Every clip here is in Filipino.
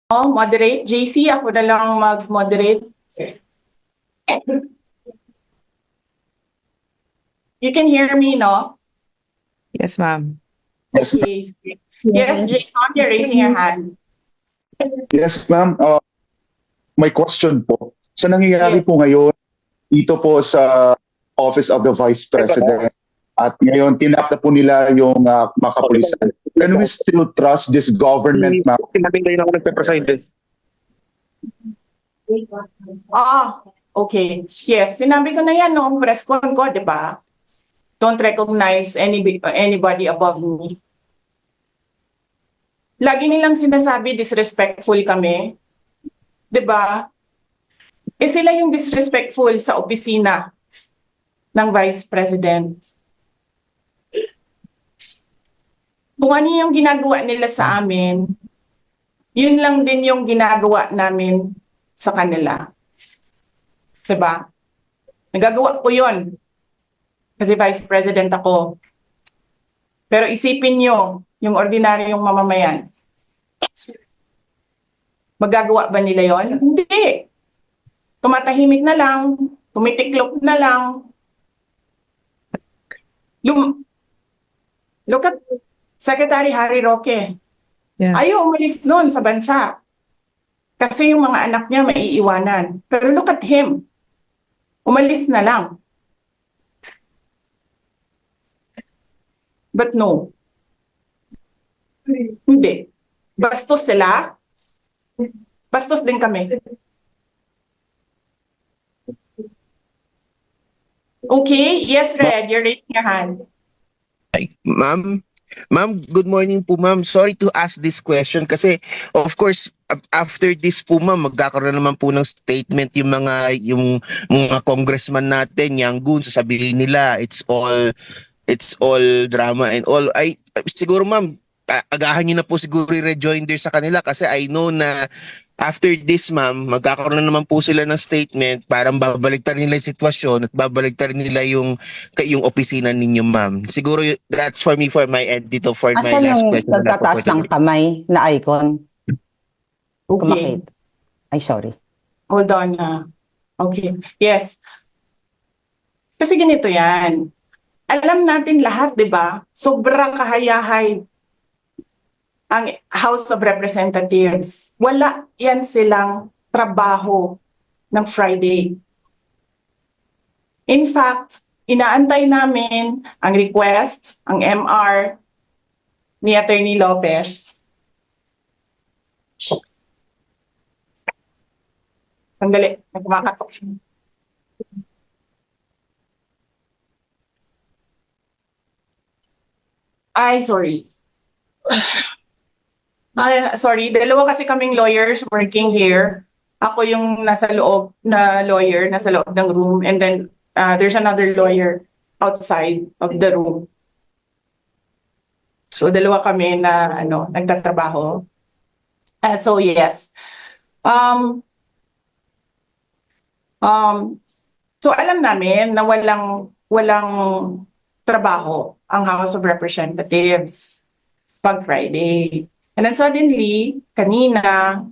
Moderate. JC, ako na lang mag-moderate. You can hear me, no? Yes, ma'am. Okay. Yes, Jason, you're raising your hand. Yes, ma'am. May question po. Sa nangyayari Yes. po ngayon dito po sa Office of the Vice President at ngayon tinap na po nila yung mga kapulisan. Can we still trust this government, ma'am? Sinabing kayo na ako nagpe-preside din. Okay. Yes, sinabi ko na yan noong press con ko, di ba? Don't recognize anybody above me. Lagi nilang sinasabi disrespectful kami. Di ba? Sila yung disrespectful sa opisina ng Vice President. Kung ano yung ginagawa nila sa amin, yun lang din yung ginagawa namin sa kanila. Diba? Nagagawa ko yun. Kasi Vice President ako. Pero isipin nyo, yung ordinaryong mamamayan. Magagawa ba nila yon? Hindi. Tumatahimik na lang, tumitiklop na lang. Look at Secretary Harry Roque. Yeah. Ayaw umalis noon sa bansa. Kasi yung mga anak niya maiiwanan. Pero look at him. Umalis na lang. But no. Hindi. Bastos sila. Bastos din kami. Okay. Yes, Red. You're raising your hand. Ma'am, good morning po ma'am. Sorry to ask this question kasi of course after this po ma'am magkakaroon naman po ng statement yung mga congressman natin, Yang Gun, sasabihin nila it's all drama and all. Ay siguro ma'am agahan niyo na po siguro rejoinder sa kanila kasi I know na after this ma'am magkakaroon na naman po sila ng statement, parang babaliktarin nila yung sitwasyon at babaliktarin nila yung opisina ninyo ma'am. Siguro that's for me for my end dito for my last question. Asan yung nagtataas ng kamay na icon? Okay. Kumakit. Ay, sorry. Hold on. Okay. Yes. Kasi ganito yan. Alam natin lahat, di ba? Sobrang kahayahay ang House of Representatives. Wala yan silang trabaho ng Friday. In fact, inaantay namin ang request, ang MR ni Attorney Lopez. Sandali, kumakatok. Ay, sorry. Sorry, dalawa kasi kaming lawyers working here. Ako yung nasa loob na lawyer, nasa loob ng room, and then there's another lawyer outside of the room. So dalawa kami na nagtatrabaho. So yes. So alam namin na walang trabaho ang House of Representatives pag Friday. And then suddenly, kanina,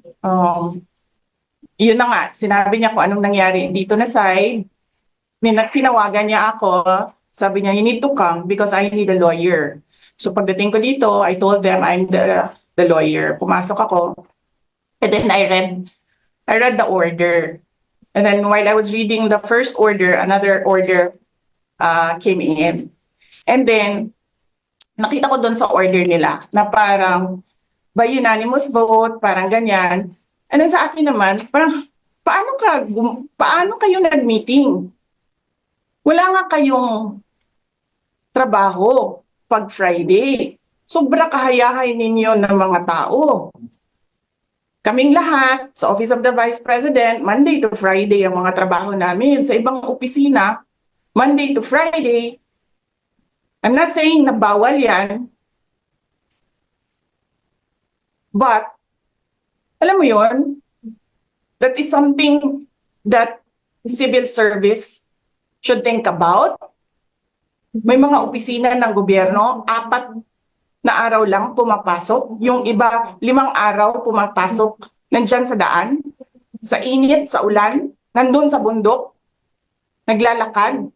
yun na nga, sinabi niya kung anong nangyari dito na side. Tinawagan niya ako, sabi niya, you need to come because I need a lawyer. So pagdating ko dito, I told them I'm the lawyer. Pumasok ako. And then I read the order. And then while I was reading the first order, another order came in. And then, nakita ko doon sa order nila na parang by unanimous vote, parang ganyan. And then sa akin naman, parang, paano kayo nag-meeting? Wala nga kayong trabaho pag Friday. Sobra kahayahay ninyo ng mga tao. Kaming lahat, sa Office of the Vice President, Monday to Friday ang mga trabaho namin. Sa ibang opisina, Monday to Friday. I'm not saying na bawal yan. But, alam mo yon, that is something that civil service should think about. May mga opisina ng gobyerno, 4 na araw lang pumapasok. Yung iba, 5 araw pumapasok. nandyan sa daan, sa init, sa ulan, nandun sa bundok, naglalakad,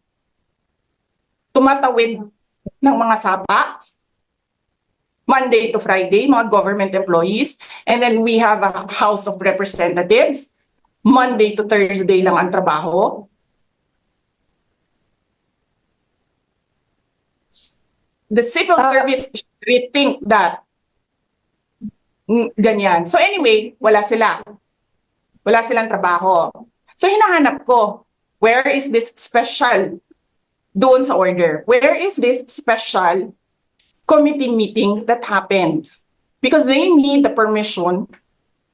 tumatawid ng mga sapa, Monday to Friday, mga government employees, and then we have a House of Representatives, Monday to Thursday lang ang trabaho. The civil service should rethink that. Ganyan. So anyway, wala sila. Wala silang trabaho. So hinahanap ko, where is this special doon sa order? Where is this special committee meeting that happened? Because they need the permission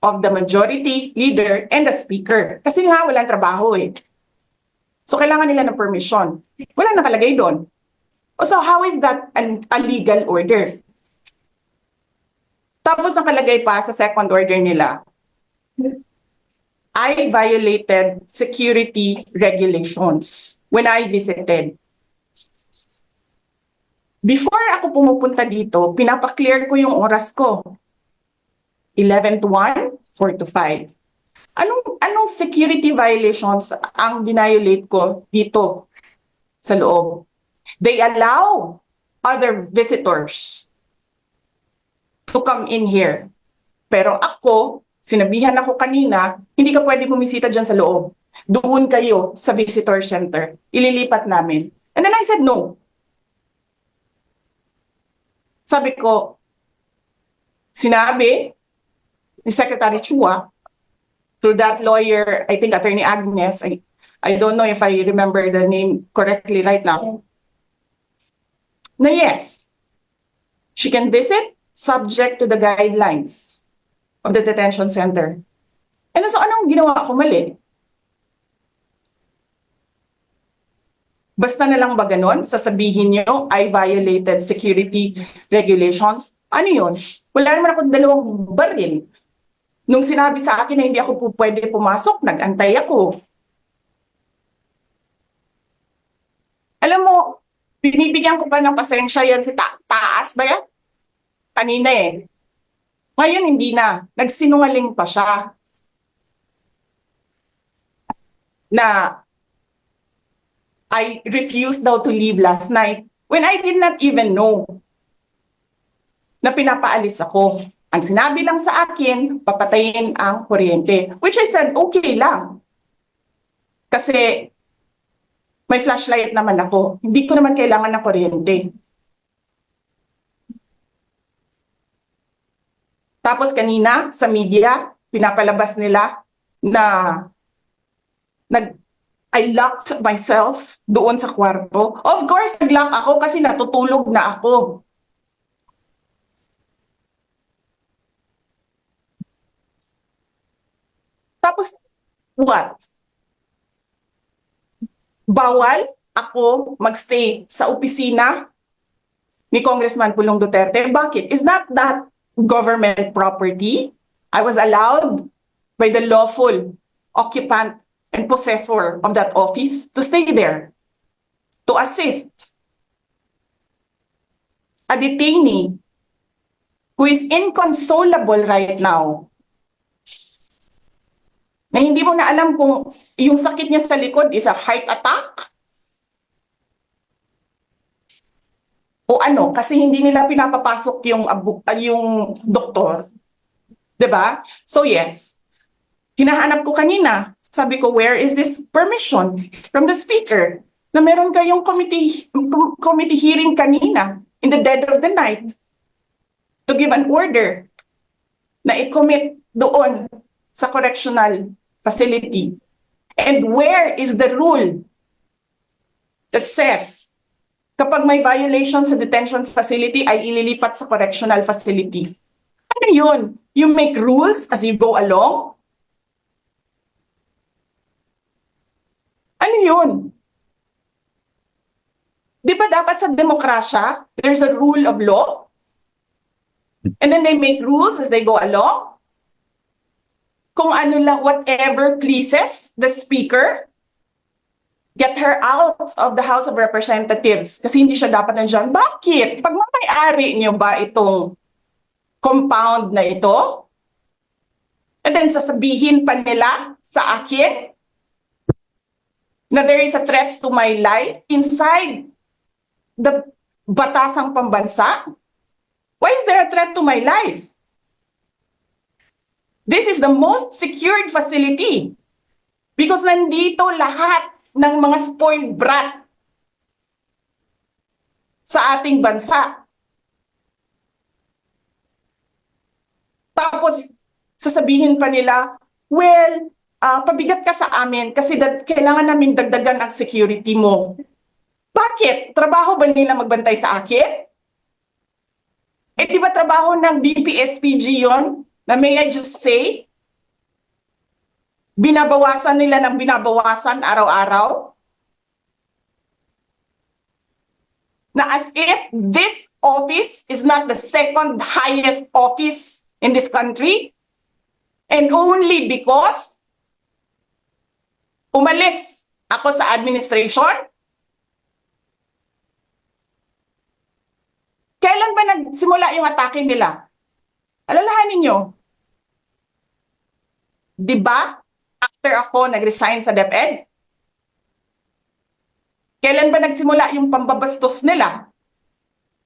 of the majority leader and the speaker. Kasi nga, walang trabaho eh. So kailangan nila ng permission. Wala nakalagay doon. So how is that a legal order? Tapos nakalagay pa sa second order nila, I violated security regulations when I visited. Before ako pumupunta dito, pinapaklear ko yung oras ko. 11 to 1, 4 to 5. Anong security violations ang dinayolate ko dito sa loob? They allow other visitors to come in here. Pero ako, sinabihan ako kanina, hindi ka pwede bumisita dyan sa loob. Doon kayo sa visitor center. Ililipat namin. And then I said no. Sabi ko, sinabi ni Secretary Chua, through that lawyer, I think Attorney Agnes, I don't know if I remember the name correctly right now, na yes, she can visit subject to the guidelines of the detention center. And so anong ginawa ko mali? Basta na lang ba ganon? Sasabihin nyo, I violated security regulations? Ano yun? Wala naman akong 2 baril. Nung sinabi sa akin na hindi ako po pwede pumasok, nag-antay ako. Alam mo, binibigyan ko pa ng pasensya yan si Taas ba yan? Kanina eh. Ngayon hindi na. Nagsinungaling pa siya. Na I refused daw to leave last night when I did not even know na pinapaalis ako. Ang sinabi lang sa akin, papatayin ang kuryente. Which I said, okay lang. Kasi may flashlight naman ako. Hindi ko naman kailangan ng kuryente. Tapos kanina sa media, pinapalabas nila na I locked myself doon sa kwarto. Of course, nag-lock ako kasi natutulog na ako. Tapos, what? Bawal ako magstay sa opisina ni Congressman Pulong Duterte. Bakit? Is not that government property? I was allowed by the lawful occupant and possessor of that office to stay there, to assist a detainee who is inconsolable right now, na hindi mo na alam kung yung sakit niya sa likod is a heart attack o ano, kasi hindi nila pinapapasok yung doktor. Diba? So yes, hinahanap ko kanina, sabi ko, where is this permission from the speaker na meron kayong committee hearing kanina in the dead of the night to give an order na i-commit doon sa correctional facility. And where is the rule that says kapag may violation sa detention facility ay ililipat sa correctional facility? Ano yun? You make rules as you go along? Ano yun? Di ba dapat sa demokrasya, there's a rule of law? And then they make rules as they go along? Kung ano lang, whatever pleases the speaker, get her out of the House of Representatives kasi hindi siya dapat nandiyan. Bakit? Pag mamay-ari niyo ba itong compound na ito? And then sasabihin pa nila sa akin na there is a threat to my life inside the batasang pambansa? Why is there a threat to my life? This is the most secured facility because nandito lahat ng mga spoiled brat sa ating bansa. Tapos, sasabihin pa nila, well, pabigat ka sa amin kasi kailangan namin dagdagan ang security mo. Bakit? Trabaho ba nila magbantay sa akin? Eh, di ba trabaho ng BPSPG yon? Na may I just say, binabawasan nila ng binabawasan araw-araw? Na as if this office is not the second highest office in this country, and only because umalis ako sa administration? Kailan ba nagsimula yung atake nila? Alalahanin nyo. Di ba? After ako nag-resign sa DepEd? Kailan ba nagsimula yung pambabastos nila?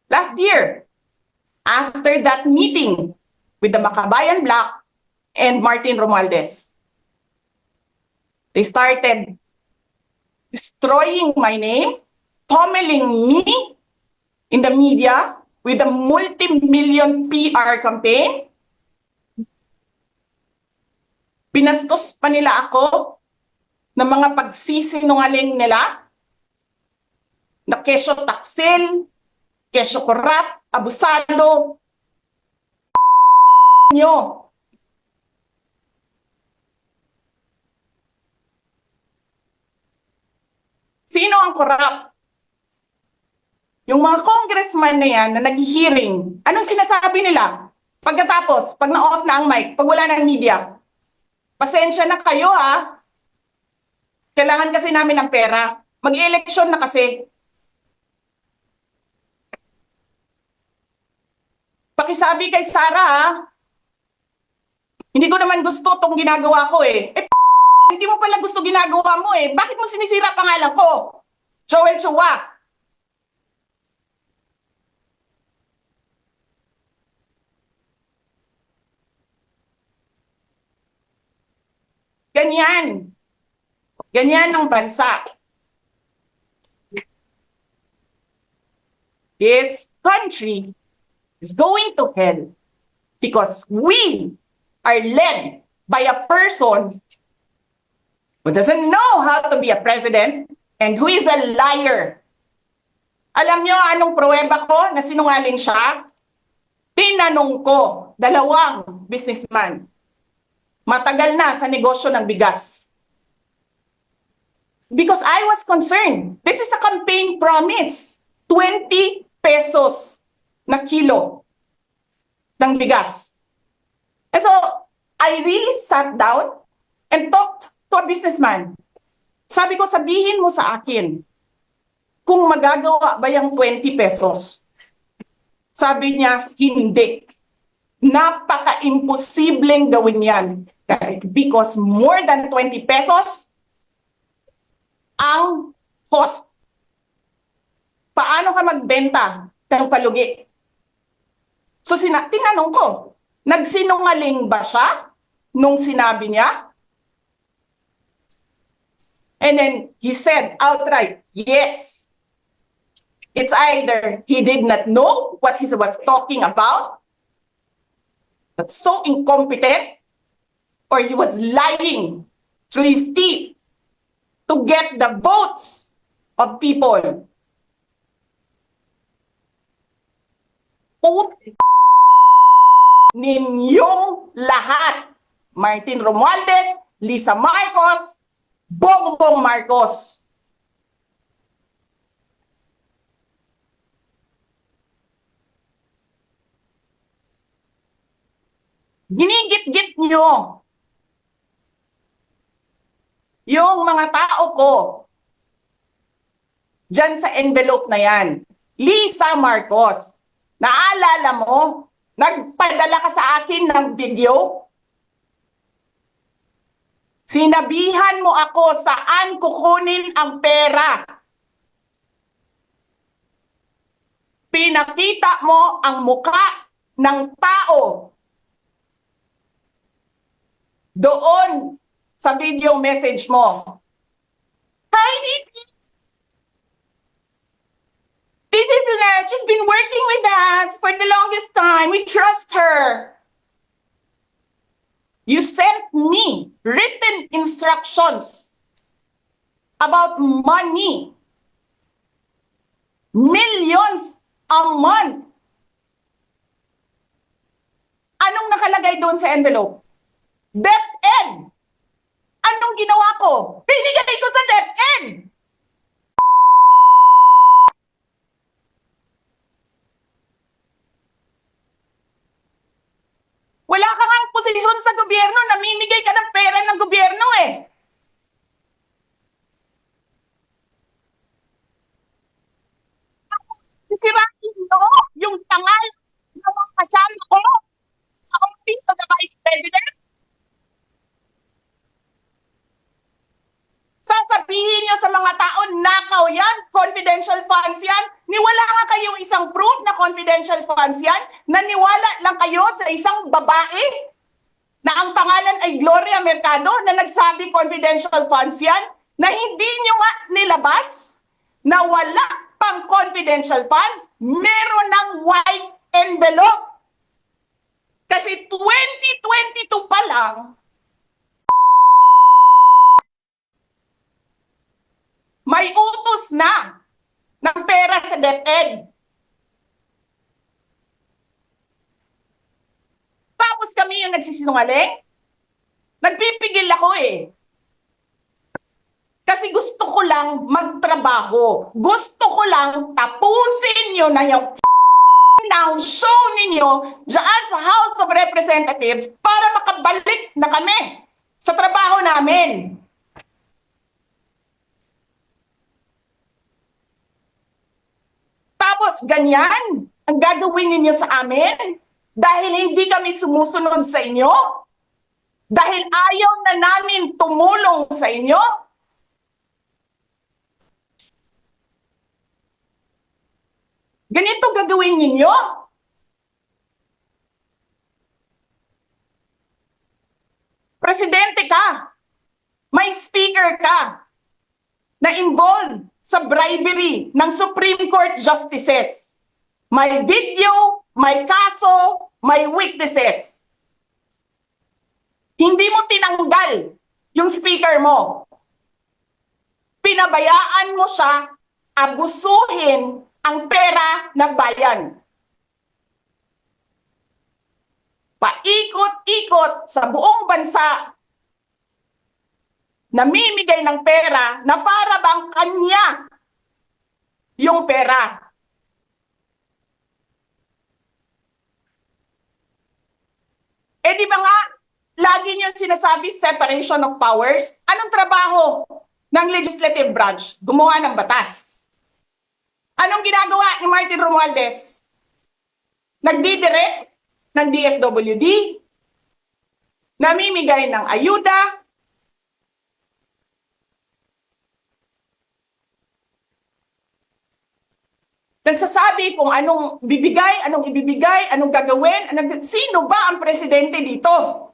Last year. After that meeting with the Makabayan Bloc and Martin Romualdez. They started destroying my name, pummeling me in the media with a multi-million PR campaign. Pinastos pa nila ako ng mga pagsisinungaling nila na kesyo taksil, kesyo korap, abusado, nyo. Sino ang korap? Yung mga congressman na yan na nag-hearing, anong sinasabi nila? Pagkatapos, pag na-off na ang mic, pag wala ng media, pasensya na kayo ha. Kailangan kasi namin ng pera. Mag-eleksyon na kasi. Pakisabi kay Sara ha. Hindi ko naman gusto tong ginagawa ko eh. Hindi mo pala gusto ginagawa mo eh. Bakit mo sinisira pangalan ko? Joel Chua. Ganyan. Ganyan ang bansa. This country is going to hell because we are led by a person who doesn't know how to be a president and who is a liar. Alam nyo anong pruweba ko na sinungaling siya? Tinanong ko, 2 businessman. Matagal na sa negosyo ng bigas. Because I was concerned. This is a campaign promise. 20 pesos na kilo ng bigas. And so, I really sat down and talked to a businessman. Sabi ko, sabihin mo sa akin kung magagawa ba yung 20 pesos. Sabi niya, hindi. Napaka-imposibleng gawin yan. Because more than 20 pesos ang cost. Paano ka magbenta ng palugi? So tinanong ko, nagsinungaling ba siya nung sinabi niya? And then he said outright, yes. It's either he did not know what he was talking about, that's so incompetent, or he was lying through his teeth to get the votes of people. Ninyong lahat. Martin Romualdez, Lisa Marcos, Bongbong Marcos. Ginigit-git nyo yung mga tao ko dyan sa envelope na yan. Lisa Marcos, naalala mo, nagpadala ka sa akin ng video Sinabihan mo ako saan kukunin ang pera. Pinakita mo ang muka ng tao doon sa video message mo. Hi, Nikki. This is Lynette. She's been working with us for the longest time. We trust her. You sent me written instructions about money. Millions a month. Anong nakalagay doon sa envelope? DepEd. Anong ginawa ko? Binigay ko sa DepEd. Wala ka ngang posisyon sa gobyerno, namimigay ka ng pera ng gobyerno eh. Sisirain mo yung tangal ng mga kasama ko sa Office of the Vice President. Sasabihin nyo sa mga tao, nakaw yan, confidential funds yan. Niwala nga kayong isang proof na confidential funds yan. Naniwala lang kayo sa isang babae na ang pangalan ay Gloria Mercado na nagsabi confidential funds yan, na hindi nyo nga nilabas na wala pang confidential funds, meron ng white envelope. Kasi 2022 pa lang, may utos na ng pera sa DepEd. Tapos kami yung nagsisinungaling? Nagpipigil ako eh. Kasi gusto ko lang magtrabaho. Gusto ko lang tapusin nyo na yung ng show ninyo dyan sa House of Representatives para makabalik na kami sa trabaho namin. Tapos ganyan ang gagawin ninyo sa amin dahil hindi kami sumusunod sa inyo? Dahil ayaw na namin tumulong sa inyo? Ganito gagawin ninyo? Presidente ka, may speaker ka na involved sa bribery ng Supreme Court justices. May video, may kaso, may witnesses. Hindi mo tinanggal yung speaker mo. Pinabayaan mo siya abusuhin ang pera ng bayan. Paikot-ikot sa buong bansa, namimigay ng pera na para bang kanya yung pera. Eh di ba nga, lagi niyo sinasabi separation of powers? Anong trabaho ng legislative branch? Gumawa ng batas. Anong ginagawa ni Martin Romualdez? Nagdidirect ng DSWD, namimigay ng ayuda, nagsasabi kung anong bibigay, anong ibibigay, anong gagawin, sino ba ang presidente dito?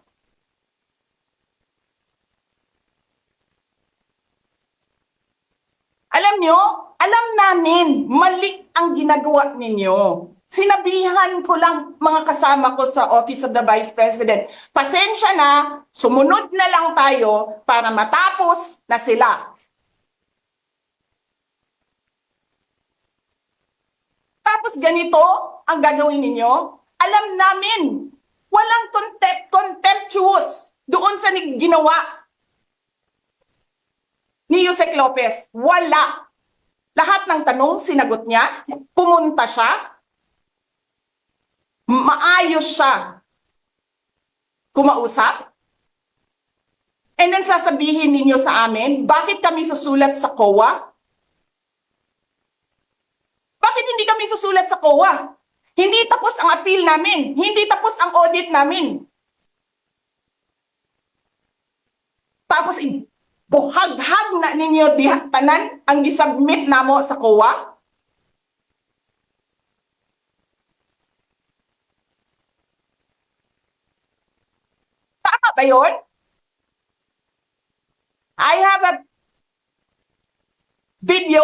Alam nyo, alam namin, mali ang ginagawa ninyo. Sinabihan ko lang mga kasama ko sa Office of the Vice President, pasensya na, sumunod na lang tayo para matapos na sila. Tapos ganito ang gagawin ninyo? Alam namin, walang contemptuous doon sa ginawa ni Yusek Lopez. Wala. Lahat ng tanong, sinagot niya. Pumunta siya. Maayos siya kumausap. And then sasabihin ninyo sa amin, bakit kami susulat sa COA? Bakit hindi kami susulat sa COA? Hindi tapos ang appeal namin. Hindi tapos ang audit namin. Tapos buhaghag na ninyo dihas tanan ang gisubmit namo sa COA? Tama ba yun? I have a video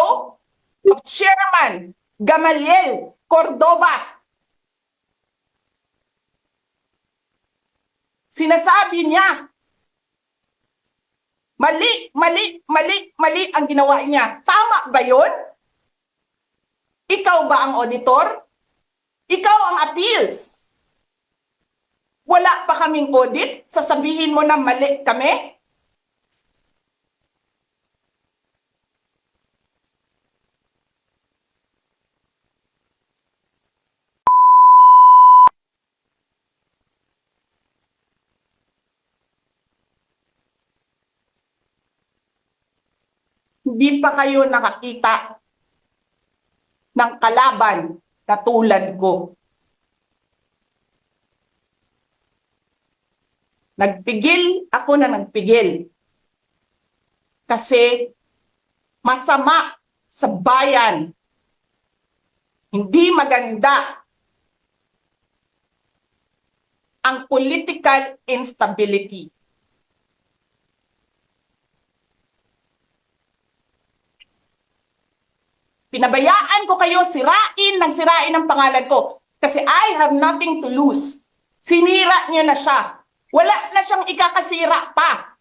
of Chairman Gamaliel Cordoba. Sinasabi niya, mali ang ginawa niya. Tama ba yun? Ikaw ba ang auditor? Ikaw ang appeals. Wala pa kaming audit? Sasabihin mo na mali kami? Hindi pa kayo nakakita ng kalaban na tulad ko. Nagpigil ako na nagpigil. Kasi masama sa bayan. Hindi maganda ang political instability. Pinabayaan ko kayo sirain ang pangalan ko kasi I have nothing to lose. Sinira niyo na siya. Wala na siyang ikakasira pa.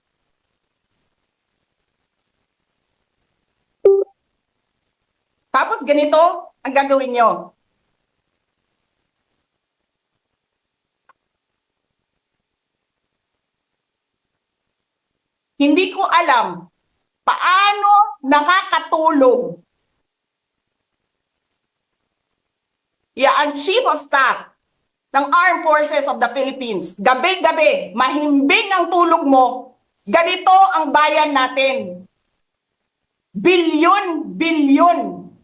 Tapos ganito ang gagawin niyo. Hindi ko alam paano nakakatulog ang Chief of Staff ng Armed Forces of the Philippines. Gabi-gabi, mahimbing ang tulog mo. Ganito ang bayan natin. Bilyon-bilyon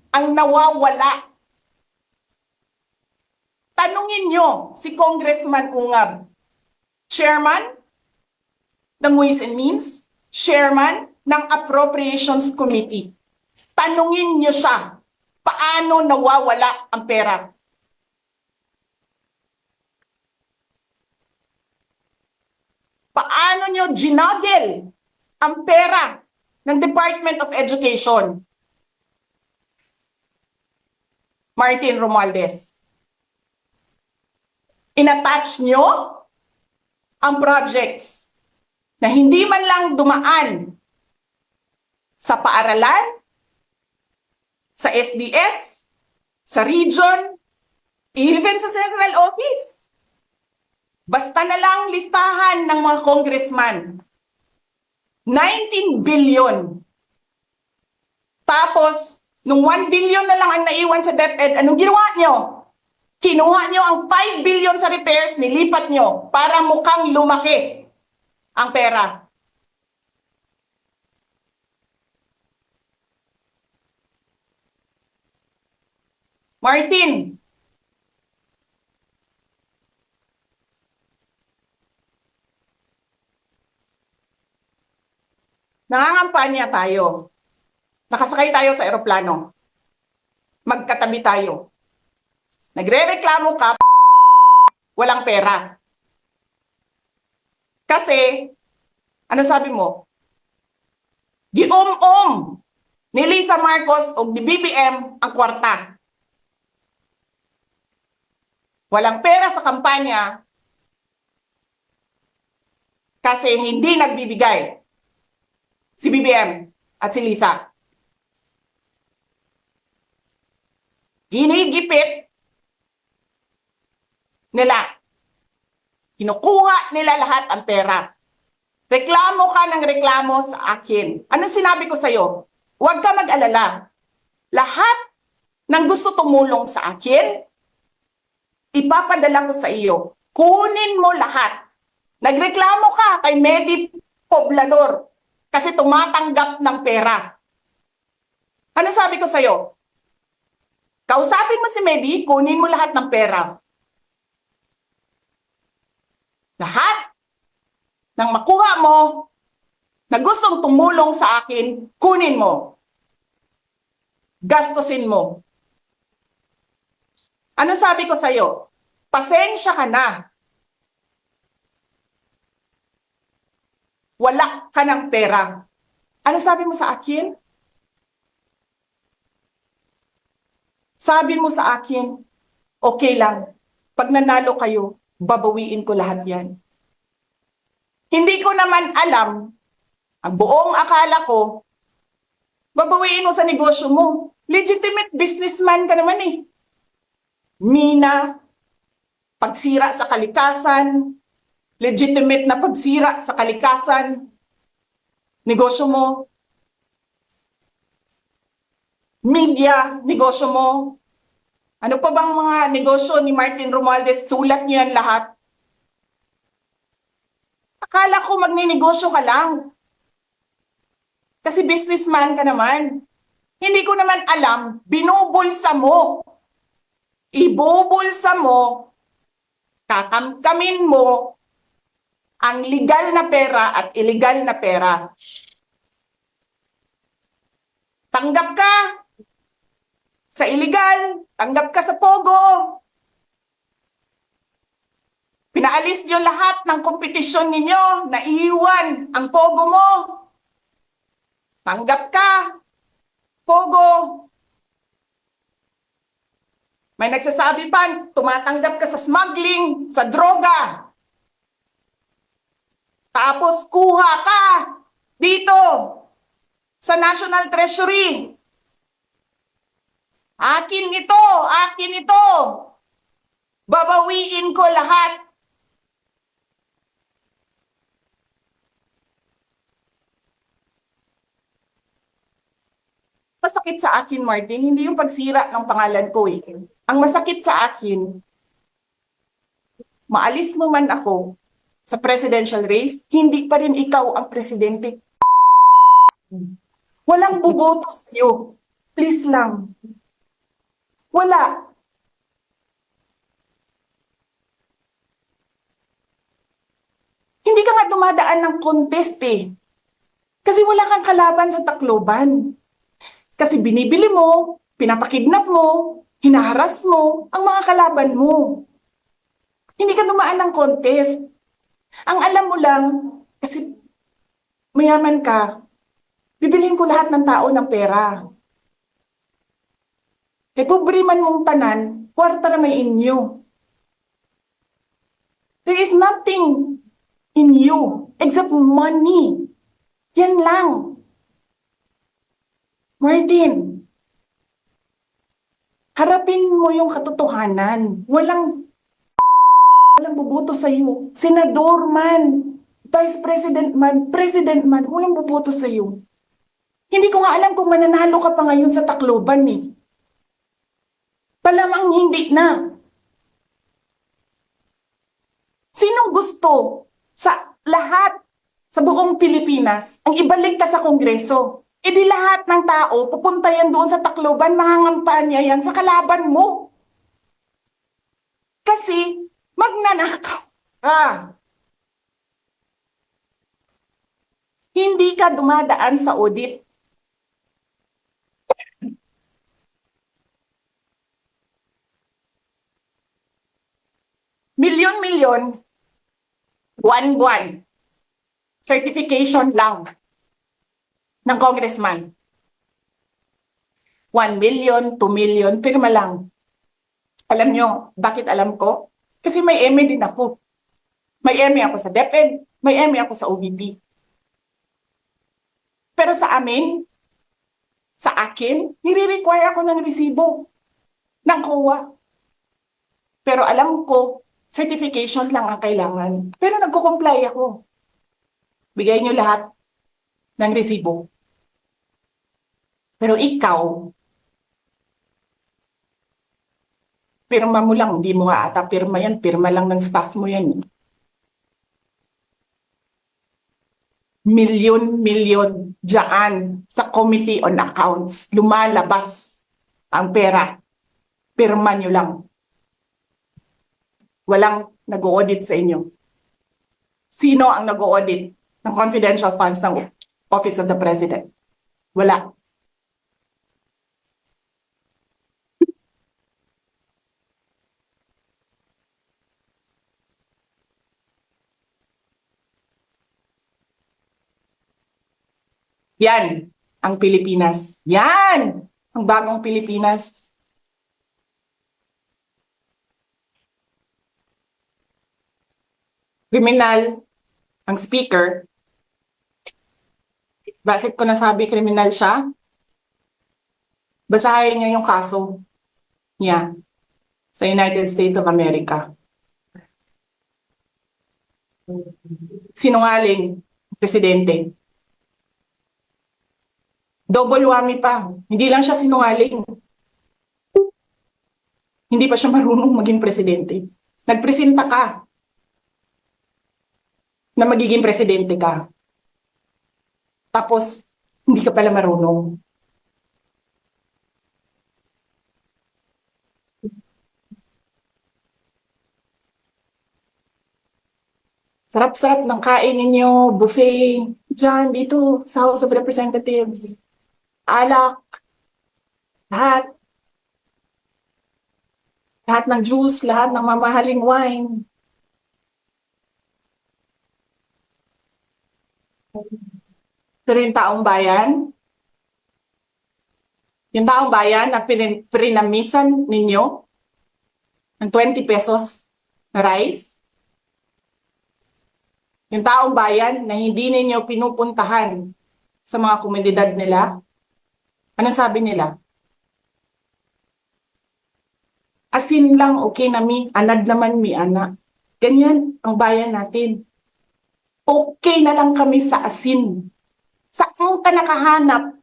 ang nawawala. Tanungin nyo si Congressman Ungab, Chairman ng Ways and Means, Chairman ng Appropriations Committee. Tanungin nyo siya, paano nawawala ang pera? Paano nyo ginagel ang pera ng Department of Education? Martin Romualdez. Inattach nyo ang projects na hindi man lang dumaan sa paaralan, sa SDS, sa region, even sa central office. Basta na lang listahan ng mga congressman. 19 billion. Tapos, nung 1 billion na lang ang naiwan sa DepEd, anong ginawa nyo? Kinuha nyo ang 5 billion sa repairs, nilipat nyo para mukhang lumaki ang pera. Martin, nangangampanya tayo. Nakasakay tayo sa eroplano. Magkatabi tayo. Nagrereklamo ka, walang pera. Kasi, ano sabi mo? Gium-um ni Lisa Marcos o ni BBM ang kwarta. Walang pera sa kampanya kasi hindi nagbibigay si BBM at si Lisa. Ginigipit nila. Kinukuha nila lahat ang pera. Reklamo ka ng reklamo sa akin. Ano sinabi ko sa'yo? Huwag ka mag-alala. Lahat ng gusto tumulong sa akin, ipapadala ko sa iyo. Kunin mo lahat. Nagreklamo ka kay Medi Poblador kasi tumatanggap ng pera. Ano sabi ko sa'yo? Kausapin mo si Medi, kunin mo lahat ng pera. Lahat ng makuha mo, na gustong tumulong sa akin, kunin mo. Gastusin mo. Ano sabi ko sa'yo? Pasensya ka na. Wala ka ng pera. Ano sabi mo sa akin? Sabi mo sa akin, okay lang. Pag nanalo kayo, babawiin ko lahat yan. Hindi ko naman alam, ang buong akala ko, babawiin mo sa negosyo mo. Legitimate businessman ka naman eh. Mina, pagsira sa kalikasan, legitimate na pagsira sa kalikasan, negosyo mo. Media, negosyo mo. Ano pa bang mga negosyo ni Martin Romualdez? Sulat niyo yan lahat. Akala ko magninegosyo ka lang. Kasi businessman ka naman. Hindi ko naman alam, binubulsa mo. Ibubulsa mo, kakamkamin mo ang legal na pera at illegal na pera. Tanggap ka sa illegal, tanggap ka sa pogo. Pinaalis niyo lahat ng kompetisyon ninyo, naiiwan ang pogo mo. Tanggap ka, pogo. May nagsasabi pa, tumatanggap ka sa smuggling, sa droga. Tapos kuha ka dito sa National Treasury. Akin ito, akin ito. Babawiin ko lahat. Masakit sa akin, Martin, hindi yung pagsira ng pangalan ko eh. Ang masakit sa akin, maalis mo man ako sa presidential race, hindi pa rin ikaw ang presidente. Walang boboto sa'yo. Please lang. Wala. Hindi ka nga dumadaan ng contest eh. Kasi wala kang kalaban sa Tacloban. Kasi binibili mo, pinapakidnap mo, hinaharas mo ang mga kalaban mo. Hindi ka dumaan ng contest. Ang alam mo lang, kasi mayaman ka, bibiliin ko lahat ng tao ng pera. Kaya pobre man mong tanan, kwarta na may inyo. There is nothing in you except money. Yan lang. Martin, harapin mo yung katotohanan. Walang boboto sa iyo. Senador man, Vice President man, walang boboto sa iyo. Hindi ko nga alam kung mananalo ka pa ngayon sa Tacloban eh. Palamang hindi na. Sinong gusto sa lahat sa buong Pilipinas ang ibalik ka sa Kongreso? E di lahat ng tao pupunta yan doon sa Tacloban, mangangampanya yan sa kalaban mo. Kasi magnanakaw ka. Hindi ka dumadaan sa audit. Milyon-milyon, buwan-buwan, certification lang ng congressman. 1 million, 2 million, pirma lang. Alam nyo, bakit alam ko? Kasi may MA din ako. May MA ako sa DepEd, may MA ako sa OVP. Pero sa amin, sa akin, nire-require ako ng resibo ng COA. Pero alam ko, certification lang ang kailangan. Pero nagko-comply ako. Bigay nyo lahat ng resibo. Pero ikaw, pirma mo lang, hindi mo nga ata pirma yan, pirma lang ng staff mo yan. Milyon-milyon dyan sa Committee on Accounts. Lumalabas ang pera. Pirma nyo lang. Walang nag-audit sa inyo. Sino ang nag-audit ng confidential funds ng Office of the President. Wala. Yan ang Pilipinas. Yan ang bagong Pilipinas. Kriminal ang speaker. Bakit ko nasabi kriminal siya? Basahin niyo yung kaso niya sa United States of America. Sinungaling, presidente. Double whammy pa. Hindi lang siya sinungaling. Hindi pa siya marunong maging presidente. Nagpresenta ka na magiging presidente ka. Tapos, hindi ka pala marunong. Sarap-sarap ng kain ninyo, buffet, dyan, dito, sa House of Representatives. Alak, lahat. Lahat ng juice, lahat ng mamahaling wine. Pero yung taong bayan na prinamisan ninyo ng 20 pesos na rice, yung taong bayan na hindi ninyo pinupuntahan sa mga komunidad nila, ano sabi nila? Asin lang okay na mi, anad naman mi ana. Ganyan ang bayan natin. Okay na lang kami sa asin. Saan ka nakahanap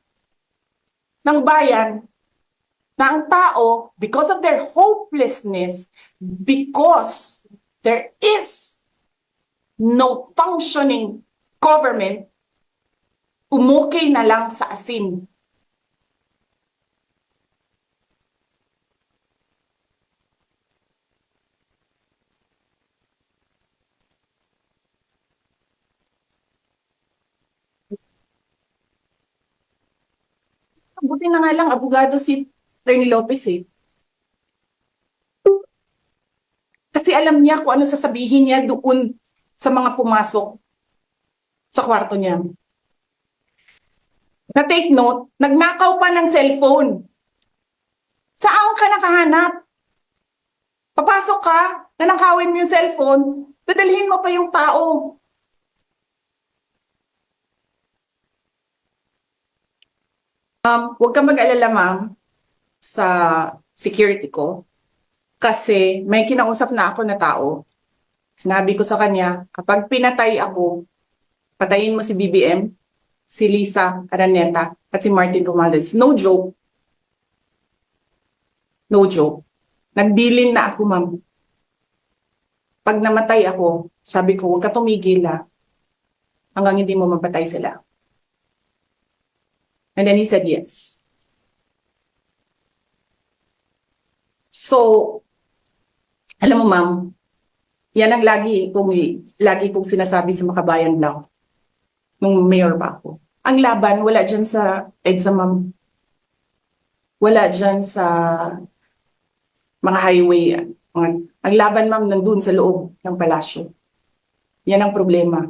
ng bayan na ang tao, because of their hopelessness, because there is no functioning government, umukay na lang sa asin. Buti na nga lang, abogado si Atty. Lopez eh. Kasi alam niya kung ano sasabihin niya doon sa mga pumasok sa kwarto niya. Na take note, nagnakaw pa ng cellphone. Saan ka nakahanap? Papasok ka, nanakawin mo yung cellphone, dadalhin mo pa yung tao. Huwag kang mag-alala, ma'am, sa security ko. Kasi may kinausap na ako na tao. Sinabi ko sa kanya, kapag pinatay ako, patayin mo si BBM, si Lisa Araneta, at si Martin Romualdez. No joke. No joke. Nagbilin na ako, ma'am. Pag namatay ako, sabi ko, huwag ka tumigil hanggang hindi mo mapatay sila. And then he said yes. So, alam mo ma'am, yan ang lagi kong sinasabi sa Makabayan Block nung mayor pa ako. Ang laban, wala dyan sa EDSA ma'am. Wala dyan sa mga highway. Ang laban ma'am nandun sa loob ng palasyo. Yan ang problema.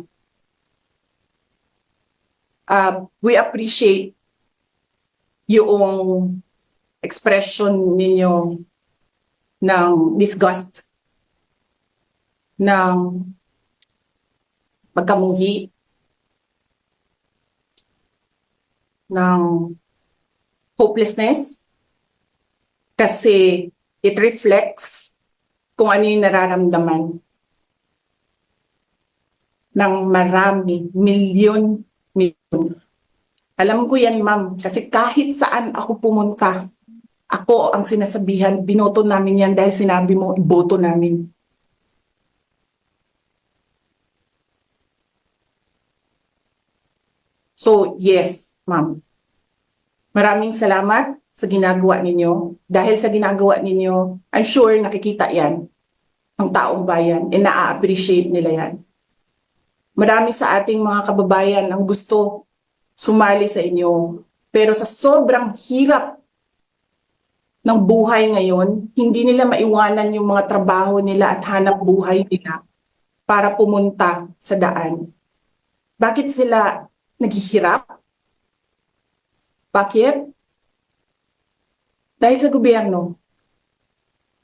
We appreciate yung expression ninyo ng disgust, ng pagkamuhi, ng hopelessness, kasi it reflects kung ano yung nararamdaman ng marami, milyon. Alam ko yan, ma'am, kasi kahit saan ako pumunta, ako ang sinasabihan, binoto namin yan dahil sinabi mo, iboto namin. So, yes, ma'am. Maraming salamat sa ginagawa ninyo. Dahil sa ginagawa ninyo, I'm sure nakikita yan ng taong bayan and na-appreciate nila yan. Marami sa ating mga kababayan ang gusto sumali sa inyo. Pero sa sobrang hirap ng buhay ngayon, hindi nila maiwanan yung mga trabaho nila at hanap buhay nila para pumunta sa daan. Bakit sila naghihirap? Bakit? Dahil sa gobyerno.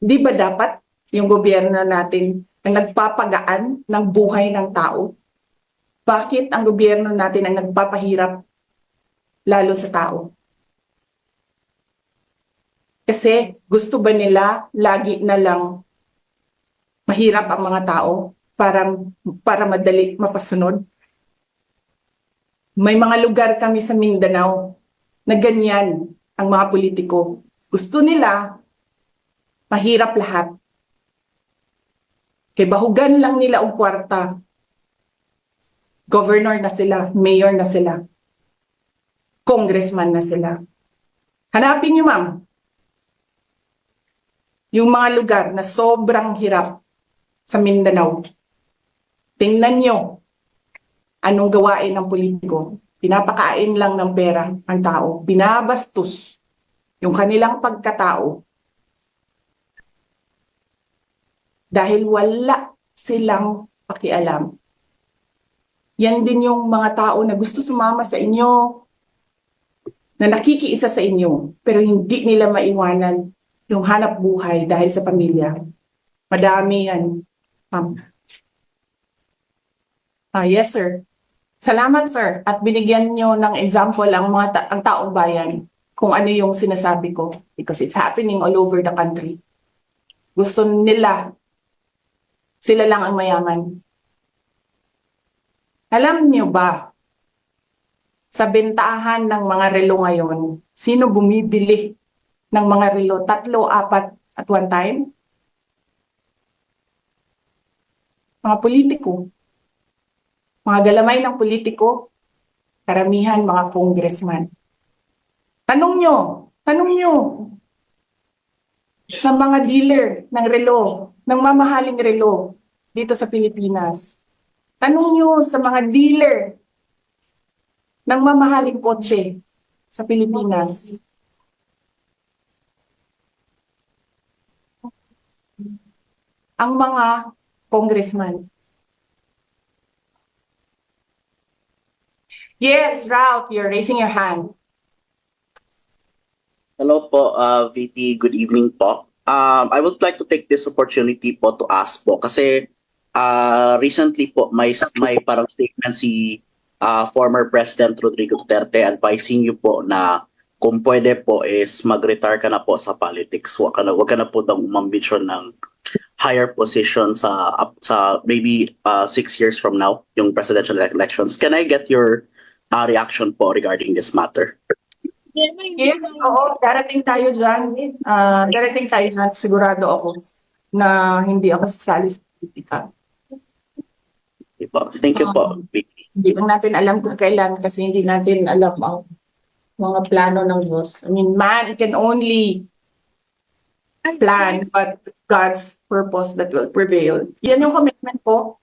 Di ba dapat yung gobyerno natin ang nagpapagaan ng buhay ng tao? Bakit ang gobyerno natin ang nagpapahirap lalo sa tao? Kasi gusto ba nila lagi na lang mahirap ang mga tao para madali mapasunod? May mga lugar kami sa Mindanao na ganyan ang mga politiko. Gusto nila mahirap lahat. Kaya bahugan lang nila ang kwarta. Governor na sila, mayor na sila, congressman na sila. Hanapin niyo, ma'am, yung mga lugar na sobrang hirap sa Mindanao. Tingnan nyo anong gawain ng politiko. Pinapakain lang ng pera ang tao. Binabastos yung kanilang pagkatao dahil wala silang pakialam. Yan din yung mga tao na gusto sumama sa inyo, na nakikiisa sa inyo, pero hindi nila maiwanan yung hanap buhay dahil sa pamilya. Madami yan. Yes, sir. Salamat, sir. At binigyan nyo ng example ang ang taong bayan kung ano yung sinasabi ko because it's happening all over the country. Gusto nila, sila lang ang mayaman. Alam nyo ba, sa bentahan ng mga relo ngayon, sino bumibili ng mga relo? 3, 4 at one time? Mga politiko. Mga galamay ng politiko, karamihan mga congressman. Tanong nyo sa mga dealer ng relo, ng mamahaling relo dito sa Pilipinas. Tanong nyo sa mga dealer ng mamahaling kotse sa Pilipinas. Ang mga congressman. Yes, Ralph, you're raising your hand. Hello po, VP. Good evening po. I would like to take this opportunity po to ask po kasi recently po may parang statement si former President Rodrigo Duterte advising you po na kung pwede po is mag-retire ka na po sa politics. Wag ka na po daw umambisyon ng higher position sa maybe 6 years from now, yung presidential elections. Can I get your reaction po regarding this matter? Yes, oo, darating tayo dyan. Sigurado ako na hindi ako sasali sa politika. Okay po. Thank you po, VP. Hindi lang natin alam kung kailan kasi hindi natin alam ang mga plano ng Diyos. I mean, man can only plan, but God's purpose that will prevail. Yan yung commitment ko,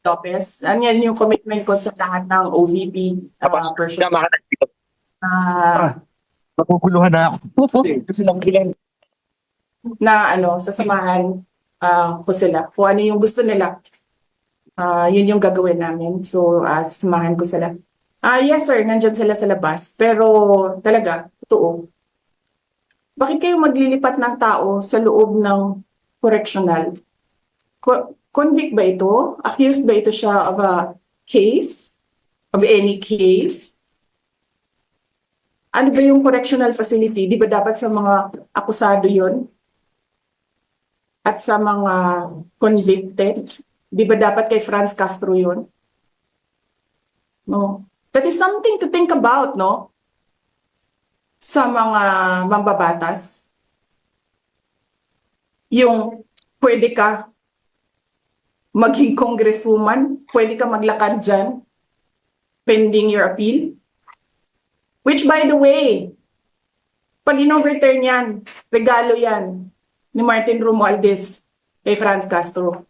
Lopez. Yan yung commitment ko sa lahat ng OVP person. Napupuluhan na ako. Kasi lang bilang. Na sasamahan ko sila. Kung ano yung gusto nila, yun yung gagawin namin. So, sasamahan ko sila. Yes sir, nandyan sila sa labas. Pero talaga, totoo. Bakit kayo maglilipat ng tao sa loob ng correctional? Convict ba ito? Accused ba ito siya of a case? Of any case? Ano ba yung correctional facility? Di ba dapat sa mga akusado yon? At sa mga convicted? Di ba dapat kay Franz Castro yon? No. That is something to think about, no? Sa mga mambabatas. Yung pwede ka maging congresswoman, pwede ka maglakad dyan pending your appeal. Which by the way, pag in-overturn yan, regalo yan ni Martin Romualdez kay Franz Castro.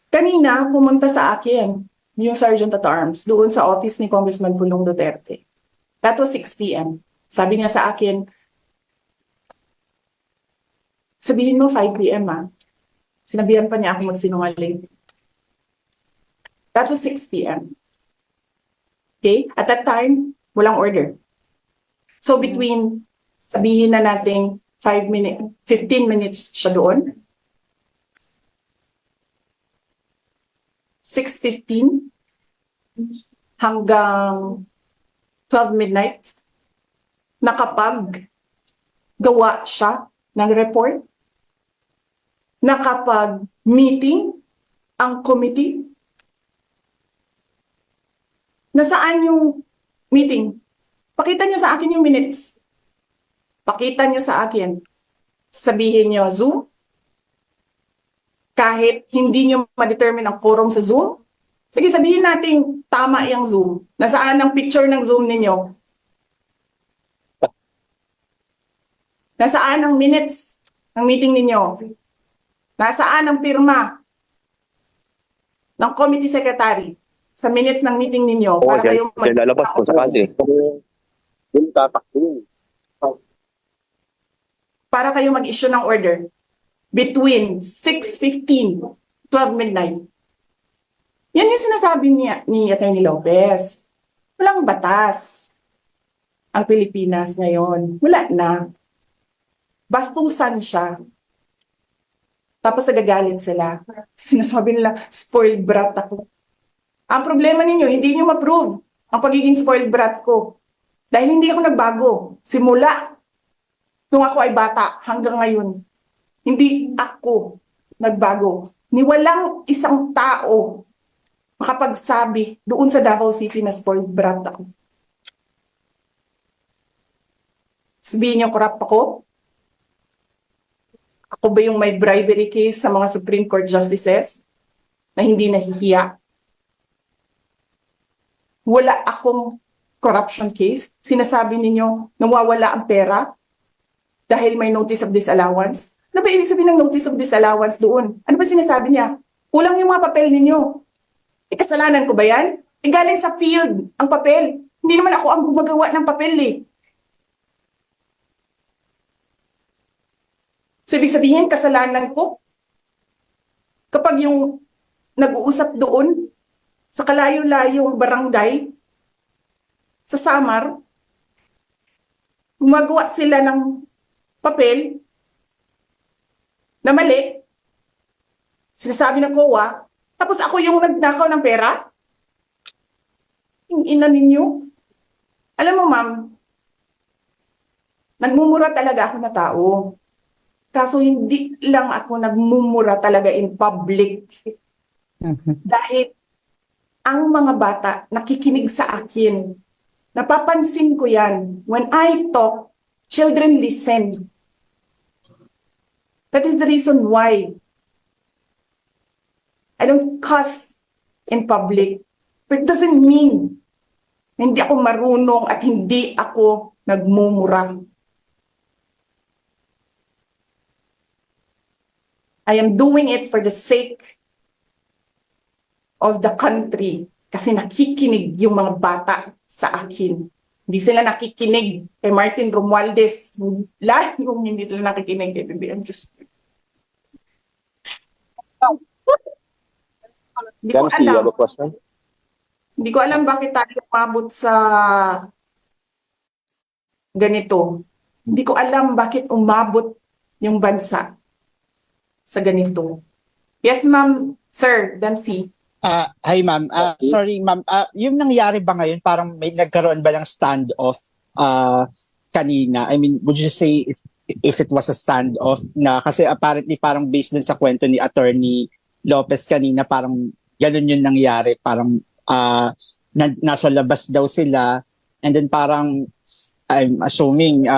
Kanina, pumunta sa akin yung Sergeant at Arms, doon sa office ni Congressman Pulong Duterte. That was 6 p.m. Sabi niya sa akin, sabihin mo 5 p.m. Sinabihan pa niya ako magsinungaling. That was 6 p.m. Okay? At that time, walang order. So between, sabihin na natin 15 minutes siya doon, 6:15 hanggang 12 midnight, nakapag-gawa siya ng report, nakapag-meeting ang committee. Nasaan yung meeting? Pakita niyo sa akin yung minutes. Pakita niyo sa akin. Sabihin niyo, Zoom, kahit hindi nyo ma-determine ang quorum sa Zoom, sige, sabihin natin tama yung Zoom. Nasaan ang picture ng Zoom ninyo? Nasaan ang minutes ng meeting ninyo? Nasaan ang pirma ng committee secretary sa minutes ng meeting ninyo? Para kayo lalabas kung sakali. Para kayo mag-issue ng order between 6:15, 12 midnight. Yan yung sinasabi ni Atty. Lopez. Walang batas ang Pilipinas ngayon. Wala na. Bastusan siya. Tapos nagagalit sila. Sinasabi nila, spoiled brat ako. Ang problema ninyo, hindi nyo ma-prove ang pagiging spoiled brat ko. Dahil hindi ako nagbago. Simula nung ako ay bata hanggang ngayon. Hindi ako nagbago. Ni walang isang tao makapagsabi doon sa Davao City na spoiled brat ako. Sabihin niyo, corrupt ako? Ako ba yung may bribery case sa mga Supreme Court justices na hindi nahihiya? Wala akong corruption case. Sinasabi ninyo, nawawala ang pera dahil may notice of disallowance. Ano ba ibig sabihin ng notice of disallowance doon? Ano ba sinasabi niya? Kulang yung mga papel ninyo. Kasalanan ko ba yan? Galing sa field ang papel. Hindi naman ako ang gumagawa ng papel eh. So ibig sabihin, kasalanan ko kapag yung nag-uusap doon sa kalayo-layong barangay sa Samar, gumagawa sila ng papel na mali, sinasabi ng COA, tapos ako yung nagnakaw ng pera? Yung ina ninyo? Alam mo, ma'am, nagmumura talaga ako na tao. Kaso hindi lang ako nagmumura talaga in public. Dahil ang mga bata nakikinig sa akin. Napapansin ko yan. When I talk, children listen. That is the reason why I don't cuss in public. But it doesn't mean na hindi ako marunong at hindi ako nagmumura. I am doing it for the sake of the country kasi nakikinig yung mga bata sa akin. Hindi sila nakikinig kay Martin Romualdez. Lahat yung hindi sila nakikinig kay BBM. Just hindi ko alam. Hindi ko alam bakit tayo umabot sa ganito. Hindi ko alam bakit umabot yung bansa sa ganito. Yes, ma'am. Sir, Dempsey. Hi ma'am. Sorry ma'am. Yung nangyari ba ngayon, parang may nagkaroon ba ng standoff kanina? I mean, would you say if it was a standoff na kasi apparently parang based dun sa kwento ni Attorney Lopez kanina, parang ganun yung nangyari. Parang nasa labas daw sila and then parang I'm assuming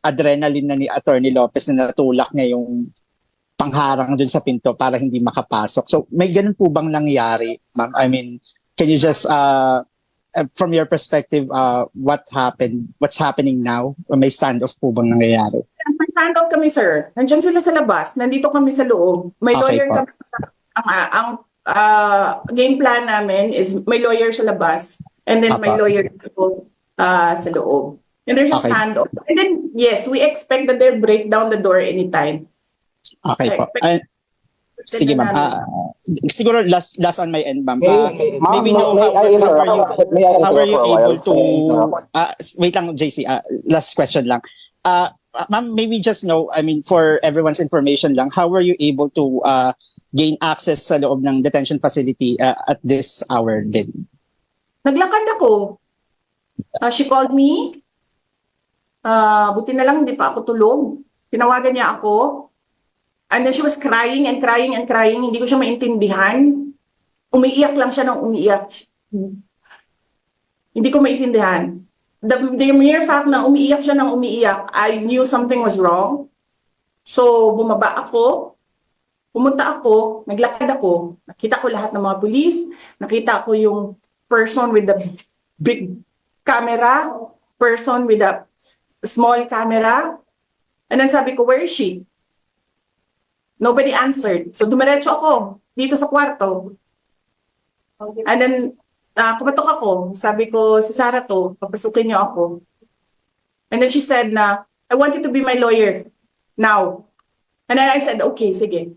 adrenaline na ni Attorney Lopez na natulak niya yung pangharang dun sa pinto para hindi makapasok. So may ganun po bang nangyari, ma'am? I mean, can you just from your perspective, what happened? What's happening now? May standoff po bang nangyayari? May standoff kami, sir. Nandiyan sila sa labas. Nandito kami sa loob. May Okay lawyer po. kami. game plan namin is may lawyer sa labas and then may Apa. lawyer dito sa loob. And there's a Okay. standoff. And then, yes, we expect that they'll break down the door anytime. Okay po. Sige ma'am. Siguro last on my end ma'am. Maybe know how are you able to wait lang JC, last question lang. Ma'am, maybe just know, I mean for everyone's information lang, how were you able to gain access sa loob ng detention facility at this hour din? Naglakad ako. She called me. Buti na lang hindi pa ako tulog. Tinawagan niya ako. And then she was crying and crying and crying. Hindi ko siya maintindihan. Umiiyak lang siya ng umiiyak. Hindi ko maintindihan. The mere fact na umiiyak siya ng umiiyak, I knew something was wrong. So, bumaba ako. Pumunta ako. Naglakad ako. Nakita ko lahat ng mga pulis. Nakita ko yung person with the big camera. Person with a small camera. And then sabi ko, where is she? Nobody answered. So dumiretso ako dito sa kwarto. And then kumatok ako. Sabi ko, si Sarah to, papasukin niyo ako. And then she said na, I want you to be my lawyer now. And then I said, okay, sige.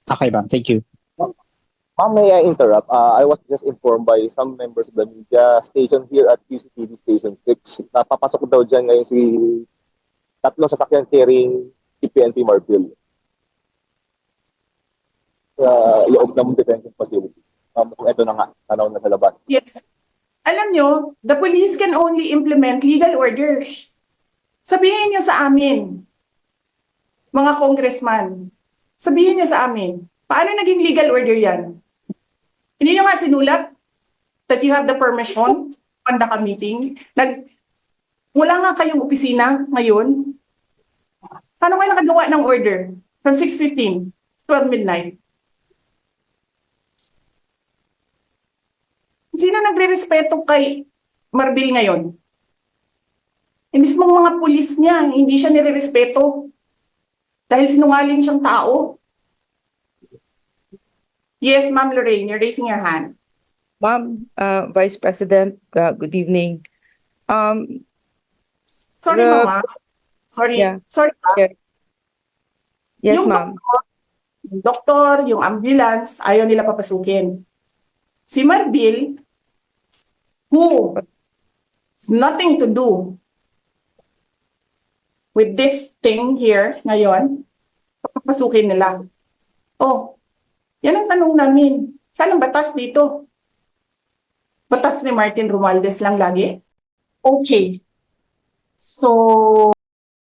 Okay ma'am, thank you. Ma'am, may I interrupt? I was just informed by some members of the media station here at PCTV Station 6. Napapasok daw dyan ngayon si tatlong sasakyan carrying PNP Marfil. Sa loob ng detention facility. Ito na nga, tanaw na sa labas. Yes. Alam nyo, the police can only implement legal orders. Sabihin niyo sa amin, mga congressman, sabihin niyo sa amin, paano naging legal order yan? Hindi nyo nga sinulat that you have the permission to conduct a meeting. Wala nga kayong opisina ngayon. Paano kayo nakagawa ng order from 6:15 to 12 midnight? Sino nagre-respeto kay Marbil ngayon? Yung mismong mga pulis niya, hindi siya nire-respeto. Dahil sinungaling siyang tao. Yes, Ma'am Lorraine, you're raising your hand. Ma'am, Vice President, good evening. Sorry, The- Mama. Sorry. Yeah. Sorry. Yes, Yung ma'am. doktor, yung ambulance, ayaw nila papasukin. Si Marbil, who has nothing to do with this thing here ngayon, papasukin nila. Oh, yan ang tanong namin. Saan ang batas dito? Batas ni Martin Romualdez lang lagi? Okay. So,